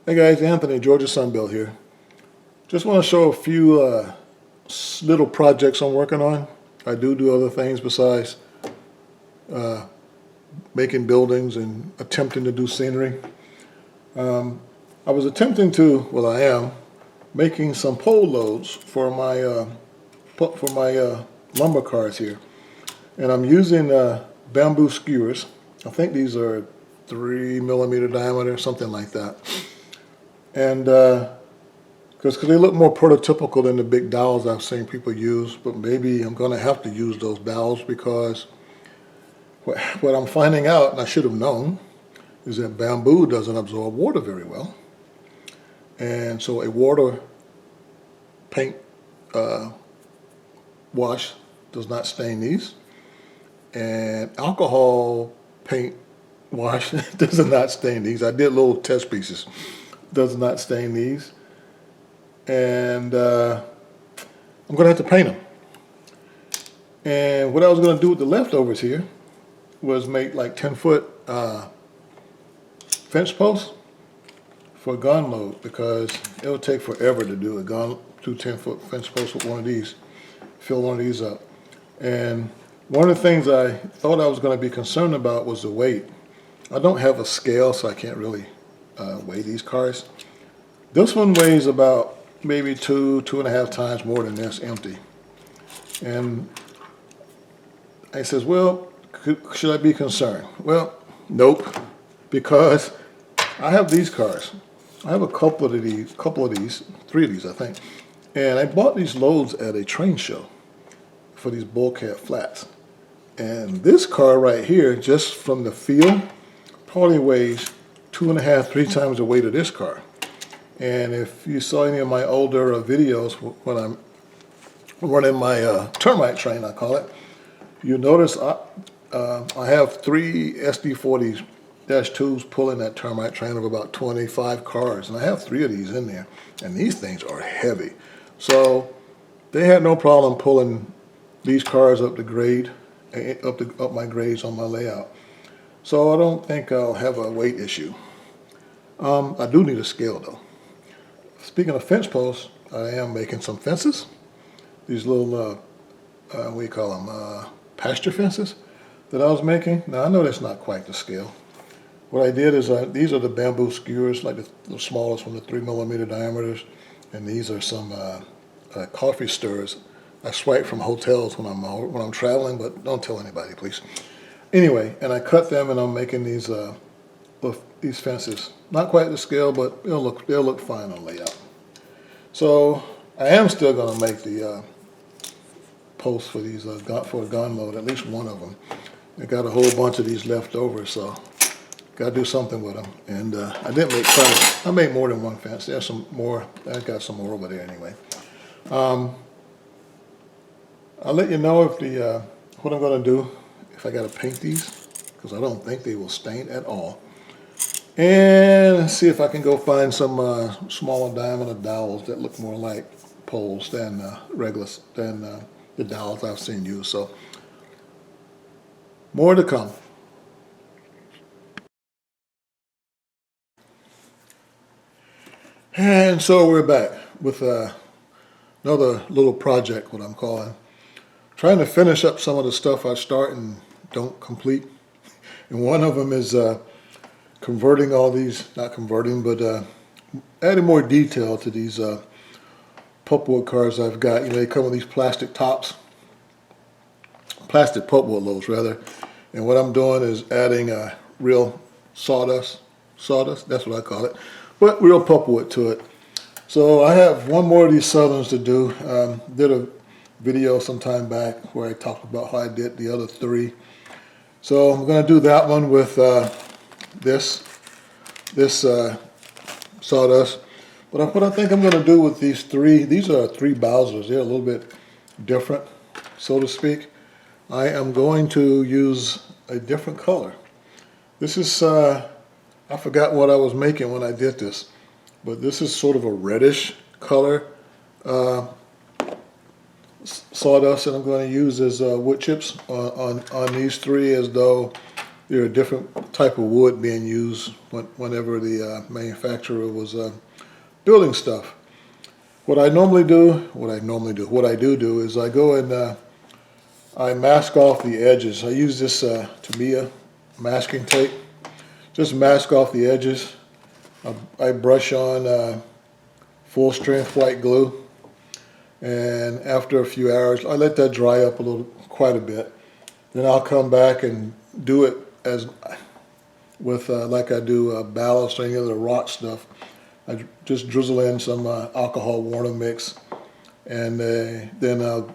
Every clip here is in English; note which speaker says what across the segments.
Speaker 1: Hey guys, Anthony, Georgia Sunbelt here. Just want to show a few little projects I'm working on. I do other things besides making buildings and attempting to do scenery. I was attempting to, well I am, making some pole loads for my lumber cars here. And I'm using bamboo skewers. I think these are 3 millimeter diameter, something like that. And because they look more prototypical than the big dowels I've seen people use, but maybe I'm going to have to use those dowels because what I'm finding out, and I should have known, is that bamboo doesn't absorb water very well. And so a water paint wash does not stain these, and alcohol paint wash does not stain these. I did little test pieces. Does not stain these, and I'm going to have to paint them. And what I was going to do with the leftovers here was make like 10-foot fence posts for a gun load, because it would take forever to do 10-foot fence posts with one of these, fill one of these up. And one of the things I thought I was going to be concerned about was the weight. I don't have a scale, so I can't really weigh these cars. This one weighs about maybe 2.5 times more than this empty. And I says, well, should I be concerned? Well, nope, because I have these cars. I have a couple of these, 3 of these I think. And I bought these loads at a train show for these bulkhead flats. And this car right here, just from the feel, probably weighs 2.5, 3 times the weight of this car. And if you saw any of my older videos when I'm running my termite train, I call it, you notice I have 3 SD40-2s pulling that termite train of about 25 cars, and I have 3 of these in there, and these things are heavy. So they had no problem pulling these cars up the grade, up my grades on my layout. So I don't think I'll have a weight issue. I do need a scale though. Speaking of fence posts, I am making some fences. These little, what do you call them, pasture fences that I was making. Now I know that's not quite the scale. What I did is, these are the bamboo skewers, like the smallest one, the 3 millimeter diameters. And these are some coffee stirrers I swipe from hotels when I'm traveling, but don't tell anybody, please. Anyway, and I cut them, and I'm making these fences. Not quite the scale, but they'll look fine on layout. So I am still going to make the posts for these for a gun load, at least one of them. I got a whole bunch of these left over, so got to do something with them. And I didn't make quite. I made more than one fence. There's some more. I got some more over there anyway. I'll let you know if what I'm going to do, if I got to paint these, because I don't think they will stain at all. And see if I can go find some smaller diameter dowels that look more like poles than the dowels I've seen used. So more to come. And so we're back with another little project, what I'm calling. Trying to finish up some of the stuff I start and don't complete. And one of them is converting all these, not converting, but adding more detail to these pulpwood cars I've got. You know, they come with these plastic tops, plastic pulpwood loads rather. And what I'm doing is adding real sawdust, that's what I call it, but real pulpwood to it. So I have one more of these southerns to do. Did a video some time back where I talked about how I did the other 3. So I'm going to do that one with this sawdust. But what I think I'm going to do with these 3, these are 3 Bowsers. They're a little bit different, so to speak. I am going to use a different color. This is, I forgot what I was making when I did this, but this is sort of a reddish color sawdust that I'm going to use as wood chips on these 3, as though there are different type of wood being used whenever the manufacturer was building stuff. What I do is I go and I mask off the edges. I use this Tamiya masking tape. Just mask off the edges. I brush on full strength white glue, and after a few hours, I let that dry up quite a bit. Then I'll come back and do it as with like I do ballast or any other rock stuff. I just drizzle in some alcohol water mix, and then I'll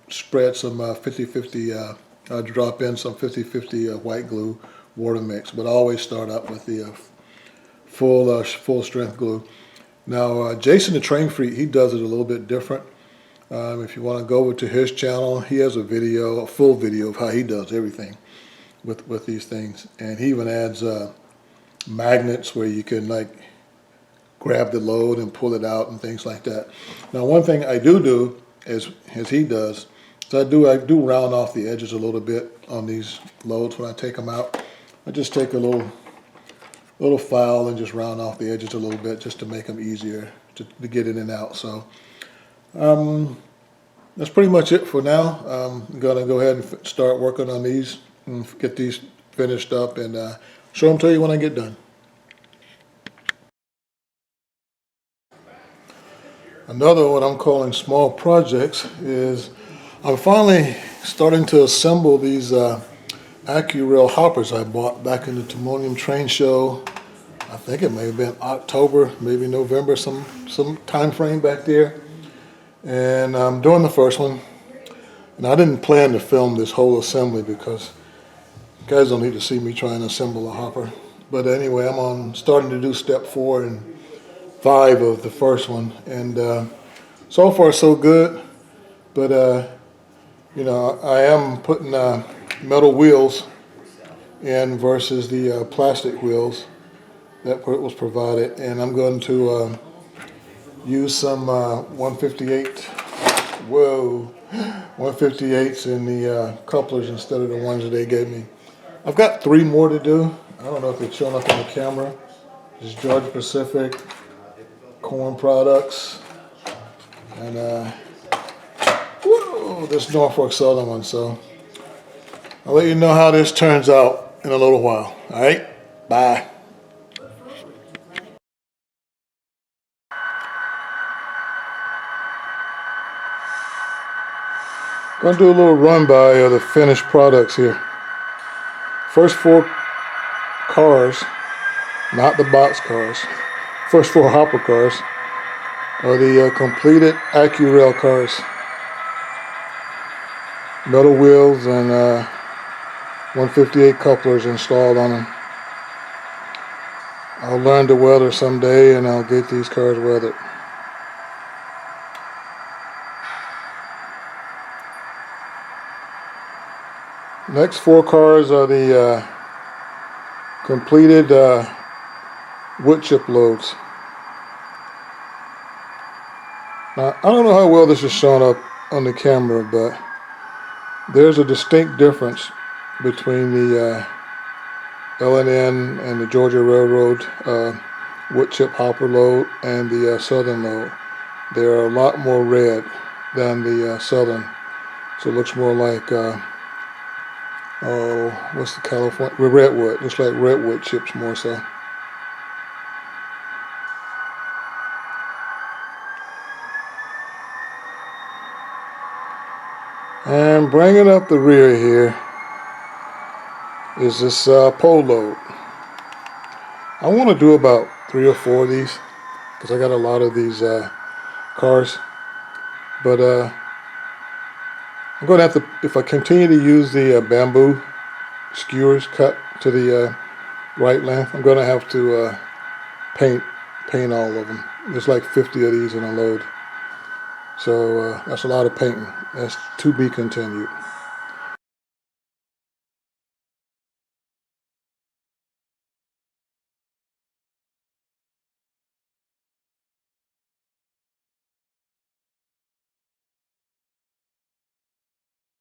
Speaker 1: spread some 50-50, I'll drop in some 50-50 white glue water mix, but I always start out with the full strength glue. Now Jason the Train Freak, he does it a little bit different. If you want to go over to his channel, he has a full video of how he does everything with these things, and he even adds magnets where you can like grab the load and pull it out and things like that. Now one thing I do as he does, so I do round off the edges a little bit on these loads when I take them out. I just take a little file and just round off the edges a little bit just to make them easier to get in and out. So that's pretty much it for now. I'm gonna go ahead and start working on these and get these finished up and show them to you when I get done. Another what I'm calling small projects is I'm finally starting to assemble these ACCURAIL hoppers I bought back in the Timonium Train Show. I think it may have been October, maybe November, some time frame back there. And I'm doing the first one. And I didn't plan to film this whole assembly because you guys don't need to see me trying to assemble a hopper. But anyway, I'm starting to do step 4 and 5 of the first one, and so far so good. But you know, I am putting metal wheels in versus the plastic wheels that was provided, and I'm going to use some 158s in the couplers instead of the ones that they gave me. I've got 3 more to do. I don't know if it's showing up on the camera. This is Georgia Pacific, Corn Products, and this Norfolk Southern one. So I'll let you know how this turns out in a little while. All right, bye. Gonna do a little run by of the finished products here. First 4 cars, not the box cars. First 4 hopper cars are the completed ACCURAIL cars. Metal wheels and 158 couplers installed on them. I'll learn to welder someday and I'll get these cars welded. Next 4 cars are the completed WoodChip loads. Now, I don't know how well this is showing up on the camera, but there's a distinct difference between the L&N and the Georgia Railroad WoodChip hopper load and the Southern load. They're a lot more red than the Southern, so it looks more like what's the California? Redwood. Looks like redwood chips more so. And bringing up the rear here is this pole load. I want to do about 3 or 4 of these because I got a lot of these cars. But I'm going to have to, if I continue to use the bamboo skewers cut to the right length, I'm going to have to paint all of them. There's like 50 of these in a load. So that's a lot of painting. That's to be continued.